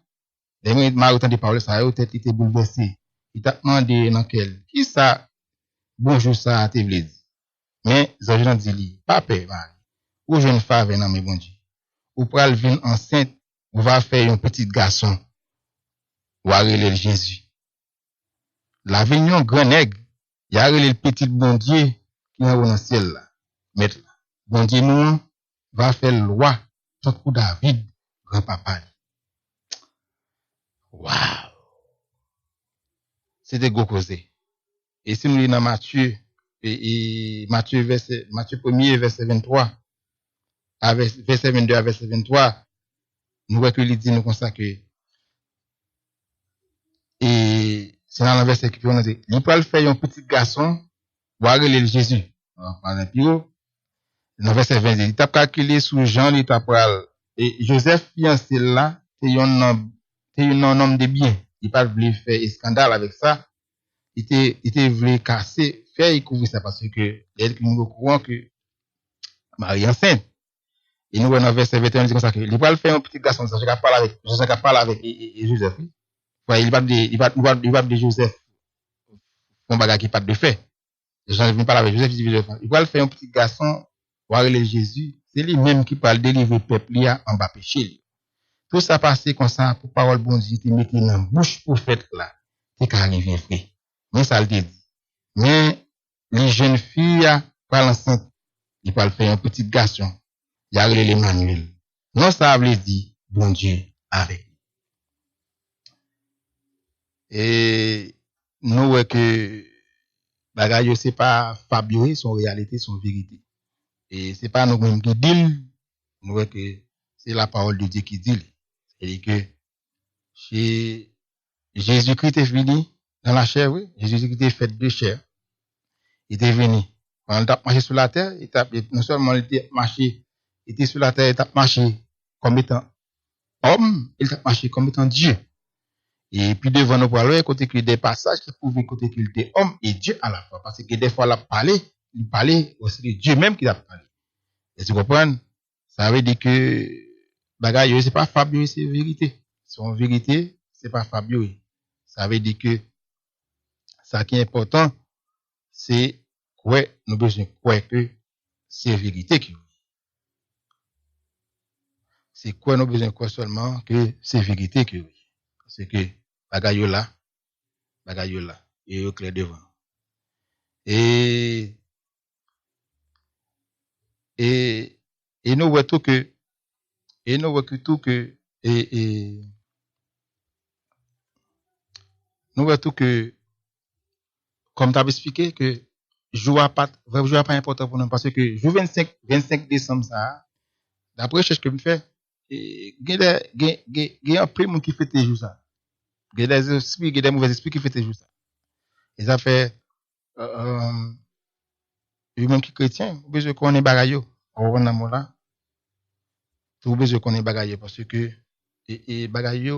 les maris entendaient paroles ça yo, tête était bouleversée. Il t'a demandé dans quel, qui ça, bonjour ça te vle dit. Mais les anges ont dit, pas peur Marie, ou jeune faveur dans mes bon Dieu. Ou pral vin enceinte, ou va faire un petit garçon. Ou a relé Jésus. La vignon grand nègre, y a relé le petit bon Dieu qui est dans le ciel là. Mettre là. Bon Dieu nous va faire loi tant que David, grand papa. Waouh! C'est des gros causés. Et si nous lisons dans Matthieu, Matthieu 1er, verset 23, verset 22 à verset 23, nous voyons que il dit nous comme ça que, et c'est dans le verset qui on dit, il peut faire un petit garçon, ou arrêter Jésus. Par exemple, dans le verset 20, il t'a calculé sous Jean, il t'a pral, et Joseph, fiancé là, c'est un homme de bien. Il pas voulu faire scandale avec ça. Il était voulu casser, faire y couvrir ça parce que, elle qui nous au courant que, Marie enceinte. Et nous, dans le verset 21, il dit comme ça que, il va faire un petit garçon, ça, je vais parler avec Joseph. Ouais, il va de Joseph. Un bagage qui pas de fait. J'en viens parler avec Joseph, il va faire un petit garçon, voir le Jésus. C'est lui-même qui parle délivrer le peuple, en bas péché. Tout ça passé comme ça, pour parole bon Dieu, tu mets dans la bouche prophète là. C'est qu'à arriver vrai. Mais ça le dit. Mais, les jeunes filles, par enceinte, ils parlent faire un petit garçon. Il y a l'Emmanuel. Non, ça veut dire, bon Dieu, avec. Et, nous, ouais, que, bagaille, c'est pas fabuleux, son réalité, son vérité. Et c'est pas nous-mêmes qui dit, nous, ouais, que, c'est la parole de Dieu qui dit. C'est-à-dire que, chez Jésus-Christ est venu dans la chair, oui. Jésus-Christ est fait de chair. Il est venu. Quand il a marché sur la terre, non seulement il était marché, il était sur la terre, il a marché comme étant homme, il a marché comme étant Dieu. Et puis devant nous, voilà, côté qu'il y a des passages qui prouvent côté qu'il était homme et Dieu à la fois. Parce que des fois, il parlait aussi de Dieu même qui a parlé. Et tu comprends? Ça veut dire que, bagaille, c'est pas fabuleux, c'est vérité. Son vérité, c'est pas fabuleux. Ça veut dire que, ça qui est important, c'est quoi, nous besoin quoi que c'est vérité qui. C'est quoi nous besoin quoi seulement que c'est vérité qui. C'est que, bagaille là, et au clair devant. Et nous voyons tout que, nous voyons tout que, comme tu as expliqué, que jour pas important pour nous, parce que jour 25 décembre, ça, d'après recherche que me fait, il y a un peu de monde qui fait toujours ça. Il y a des esprits, il y a des mauvais esprits qui fait toujours ça. Et ça fait, même qui chrétien, vous besoin qu'on ait bagaille, on va dans là. Vous besoin qu'on ait bagaille parce que, et bagaille,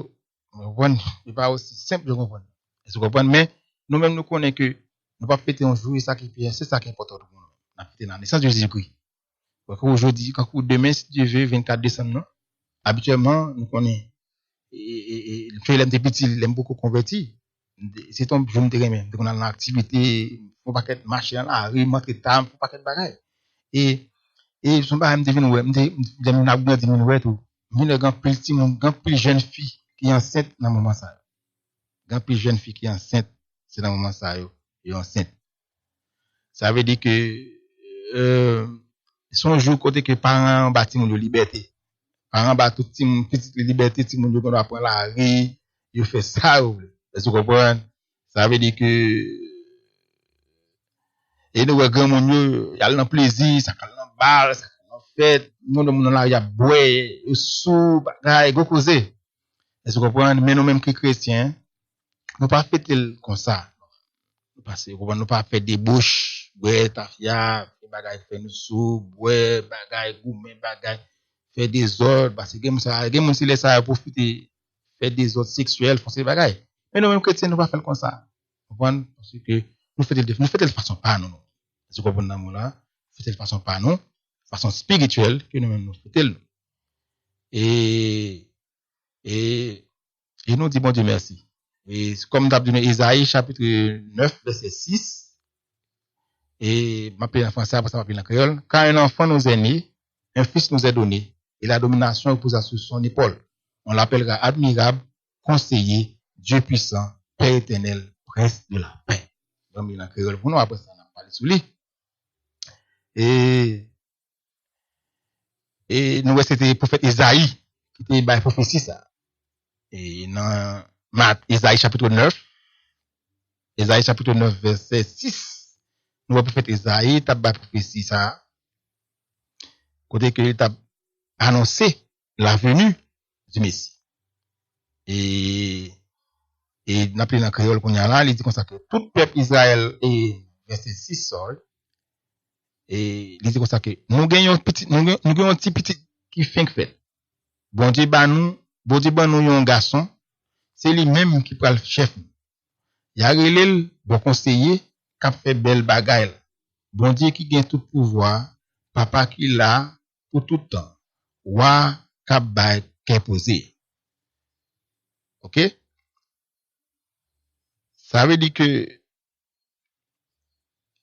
c'est pas aussi simple de comprendre. Vous comprenez? Mais, nous-mêmes, nous connaissons que, nous pas fêter un jour et sacrifier, c'est ça qui est important pour nous. Nous fêter la naissance de Jésus-Christ. Donc, aujourd'hui, quand demain, si Dieu veut, 24 décembre, non? Habituellement, nous connaissons, et fait l'aime des petits, l'aime beaucoup converti. C'est ton jour de remet. Donc, on a l'activité, faut pas qu'être marché dans la rue, monter table, faut pas qu'être bagaille. Et son pas me devine, ouais, m'devine n'a bien devine, ouais, tout. M'devine grand pile jeune fille qui est enceinte dans le moment ça. Grand pile jeune fille qui est enceinte, c'est dans le moment ça, et enceinte. Ça veut dire que, son jour côté que parents bâti mon liberté. Parents bâti toute petite liberté, tout le monde doit prendre la rue, il fait ça, vous comprenez? Ça veut dire que, et nous, grand monde, il y a le plaisir, ça calme dans bar, ça calme dans fête, nous, le monde là, il y a boire, il sous, bagaille, go causer. Vous comprenez? Mais nous, même qui chrétiens, nous pas fêter comme ça. Nous pas faire des bouches, boire, tafia, bagaille, faire nous sous, boire, bagaille, gourmet, bagaille, faire des ordres, parce que, game, si les ça, profiter, faire des ordres sexuels, faire ces bagailles. Mais nous, même chrétiens, nous pas faire comme ça. Vous comprenez? Parce que, nous faisons de façon pas nous. Vous comprenez là? Nous faisons de façon pas nous, façon spirituelle, que nous-mêmes nous faisons. Et nous disons bon Dieu merci. Et comme d'habitude, Isaïe, chapitre 9, verset 6, et m'appelle en français, après ça m'appelle en créole. Quand un enfant nous est né, un fils nous est donné, et la domination reposa sur son épaule. On l'appellera admirable, conseiller, Dieu puissant, Père éternel, prince de la paix. Donc, il a créé pour nous, après ça, on a parlé sur lui. Et nous, c'était le prophète Isaïe, qui était la prophétie, ça. Et dans Isaïe chapitre 9, verset 6, nous, le prophète Isaïe, t'as la prophétie, ça. Côté que il a annoncé la venue du Messie. Et n'a plus dans créole qu'on y a là, il dit comme ça que tout peuple Israël et verset 6 sort. Et il dit comme ça que nous gagnons un petit qui fait fait. Bon Dieu ba nous un garçon, c'est lui-même qui prend le chef. Il a relé bon conseiller qui fait belle bagaille. Bon Dieu qui gagne tout pouvoir, papa qui l'a pour tout temps. Wa kabay qui posé. OK? Ça veut dire que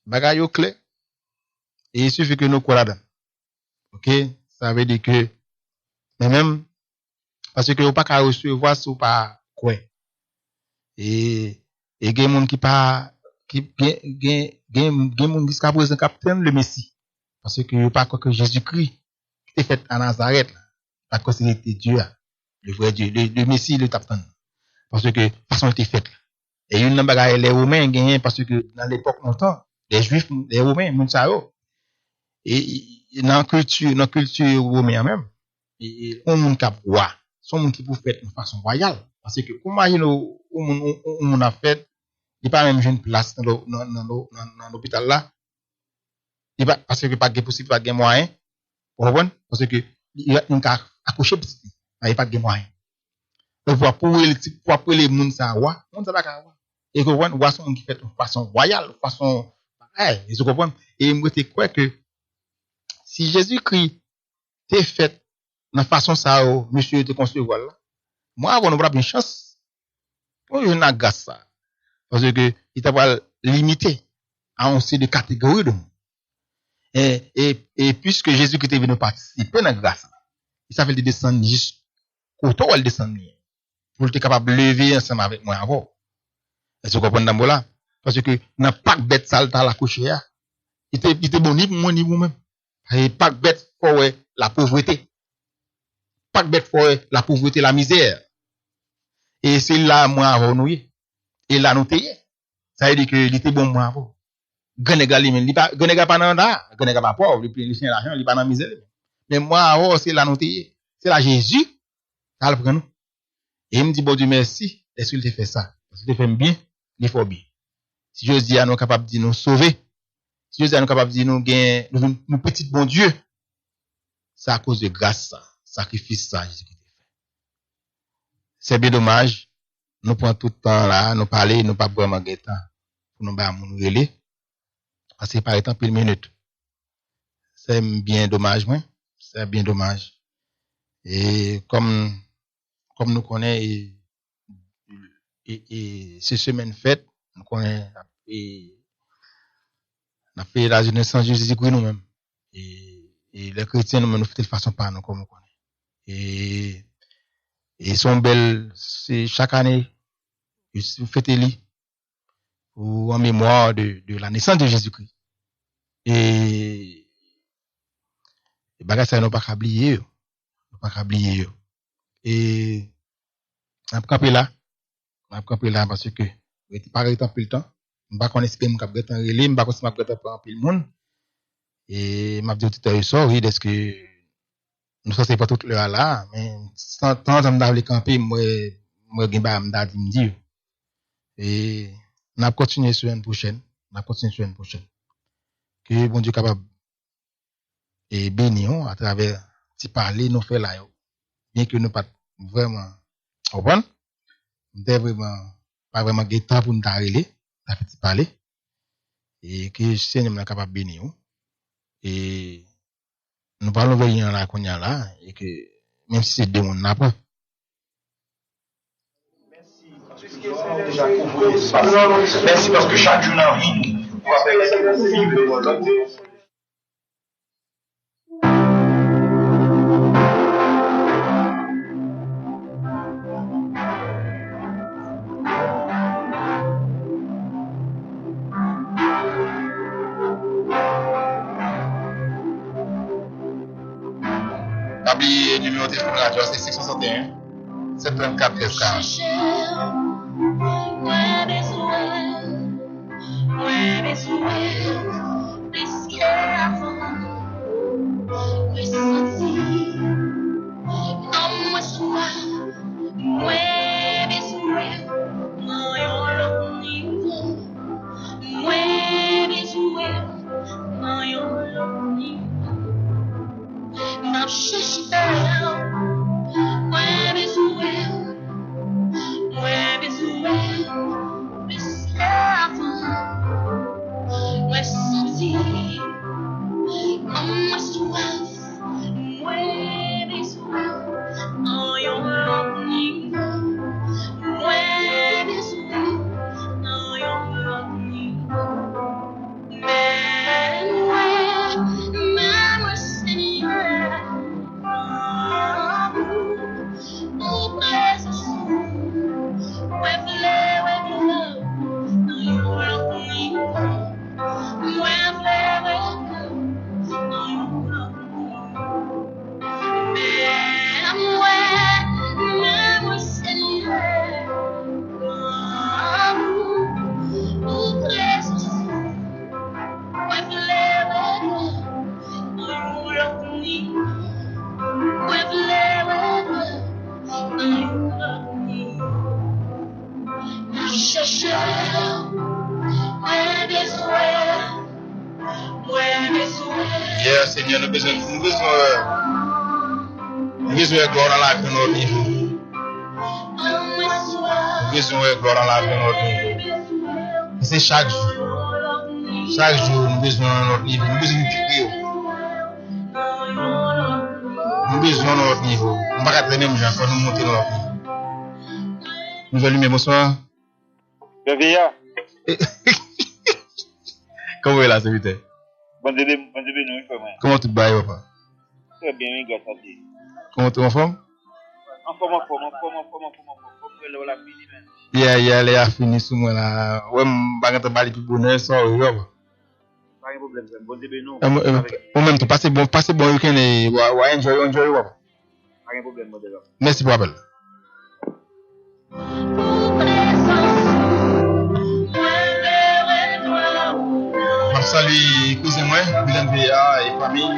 bagaille au clair et il suffit que nous croyons là-dedans. OK? Ça veut dire que mais même parce que vous pas qu'à recevoir si vous pas quoi. Et gen moun qui pas qui gen moun jusqu'à présent capitaine le Messie parce que vous pas que Jésus-Christ qui était fait à Nazareth pas que c'était Dieu le vrai Dieu le Messie le capitaine parce que façon était faite. Et une bagaille les Romains gagné parce que dans l'époque longtemps les Juifs les Romains moun ça yo et dans culture romaine même et on moun cap roi son moun qui pour faire de façon royale parce que imagine on a fait il pas même une place dans l'hôpital là il pas parce que pas de possible pas de moyen vous comprenez parce que il a accoucher petit il pas de moyen pour les moun ça roi on ça pas roi et vous comprenez roi son qui fait de façon royale façon vous comprenez et moi je crois que si Jésus-Christ t'est fait dans façon ça monsieur te concevoir là moi avant on pas une chance moi je n'a grâce ça parce que il t'a pas limité à un série de catégories de monde et puisque Jésus-Christ est venu participer dans grâce il s'appelle de descendre jusqu'au tour elle descendre pour être capable de lever ensemble avec moi avant est-ce que vous comprenez dans là parce que n'a pas bête sale dans la coucher il était bon ni pour moi ni pour moi-même et pas bête pour la pauvreté pas bête pour la pauvreté la misère et c'est là moi avant nous et là nous payer ça veut dire que il était bon moi avant grand égal il pas grand égal pas dans là grand égal pas pauvre il prend l'argent il pas dans misère Mais moi, oh, c'est la noté. C'est la Jésus. Ça le prend nous. Et il me dit, bon Dieu, merci. Est-ce qu'il te fait ça? Parce qu'il te fait bien, il faut bien. Si je dis à nous capable de nous sauver, si je dis à nous capable de nous gagner, nous petit bon Dieu, c'est à cause de grâce, ça, sacrifice, ça, Jésus qui te fait. C'est bien dommage. Nous prenons tout le temps là, nous parler, nous pas vraiment gagner temps pour nous relais. Parce que par exemple, une minute. C'est bien dommage, moi. C'est bien dommage. Et comme nous connaissons, et ces semaines fêtes, nous connaissons, et on a fait la jeunesse sans Jésus-Christ nous-mêmes. Et les chrétiens nous font de façon par nous, comme nous connaissons. Et sont belles, c'est chaque année, vous faites les ou en mémoire de la naissance de Jésus-Christ. Et bagages ça nous pas oublier, Et on a campé là parce que il pas temps plus le temps. On pas connaître que m'cap temps relé, on pas connaître m'cap temps prendre pile monde. Et m'a dit tout à l'heure oui est-ce que nous ça c'est pas toute l'heure là, mais temps on d'aller camper moi gen ba m'da dit me dire. Et on a continué semaine prochaine. Que bon Dieu capable et bénir à travers petit parler nous fait là bien que nous pas vraiment comprendre nous vraiment pas vraiment temps pour nous parler la petit parler et que le Seigneur est capable de bénir et nous parlons venir là qu'on y a là et que même si c'est des monde n'a pas Merci parce que chaque jour dans la vie, on va vivre. Le numéro de téléphone radio c'est 661 74 13 40. Seigneur, nous besoin de gloire dans la vie de notre niveau. Nous besoin de gloire dans la vie de notre niveau. Et c'est chaque jour. Chaque jour, nous besoin de notre niveau. Nous besoin de prier. Nous besoin de notre niveau. On ne va pas traîner, mais encore nous monter dans notre niveau. Nous allons bonsoir. Réveilla. Comment est la serviteur? Bon début, nous, il faut moi. Comment tu te bats, papa? Très bien, grâce à Dieu. Comment tu es en forme? En forme. La fini, mais. Elle a fini sous moi là. Ouais, je vais te parler plus bonheur, ça, oui, pas de problème, bon début, nous. Moi-même, tu passes bon week-end et enjoy, pas de problème, mon début. Merci pour l'appel. Salut, cousin moi, Bilan VA et famille.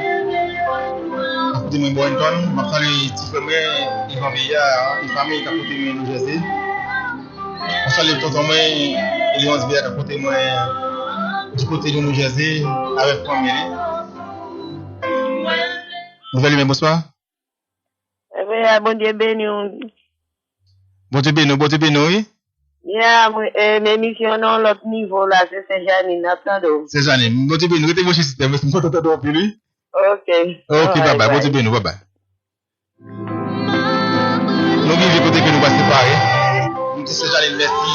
côté de Boynton, je salue petit frère, Yvan Veillard, une famille qui a côté de New Jersey. Je salue tonton moi, Léonce Veillard qui a côté moi, du côté de New Jersey, avec famille. Nouvelle bonsoir. Eh bien, bon Dieu béni. Bon Dieu béni, oui. Bien, mes missions dans l'autre niveau là, c'est Saint-Janine, attendez. C'est Janine, bon Dieu béni, vous êtes mon système, je suis content de vous lui. Ok. Ok, bye bye, bon Dieu béni, bye bye. Nous vivons côté que nous va séparer. Nous disons Saint-Janine, merci.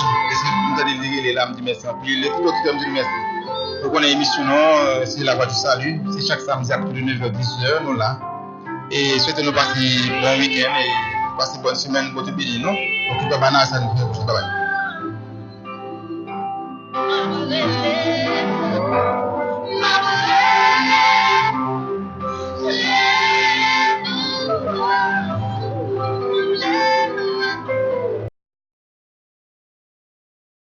Nous allons dire les larmes du merci. Puis les tout autres disent merci. Donc on a une émission, c'est la voix du salut. C'est chaque samedi à partir de 9h, 10h, nous là. Et souhaitons nous passer bon week-end et passer bonne semaine, bon Dieu béni, non? Donc, bye bye, ça nous fait bye bye.